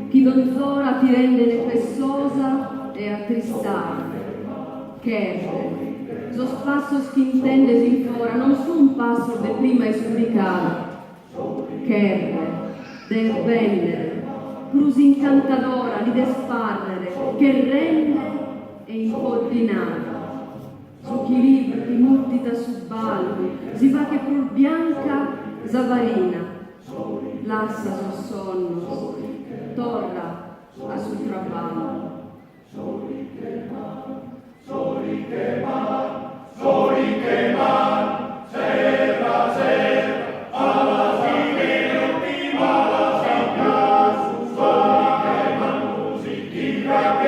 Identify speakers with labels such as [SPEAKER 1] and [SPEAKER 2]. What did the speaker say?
[SPEAKER 1] chi donzora ti rende nefessosa e attristata. Che, so spasso schintende si fora, non su un passo de prima e supplicata. Che, del vendere, cruz incantadora di desparrere, che rende e impoddinata. Su chi libri, multita su balli, si fa che pur bianca zavarina, lassa sul sonno, torna a sul traballo.
[SPEAKER 2] Soli che man, serra, alla fine ultima la sabbia, soli che man, così tira che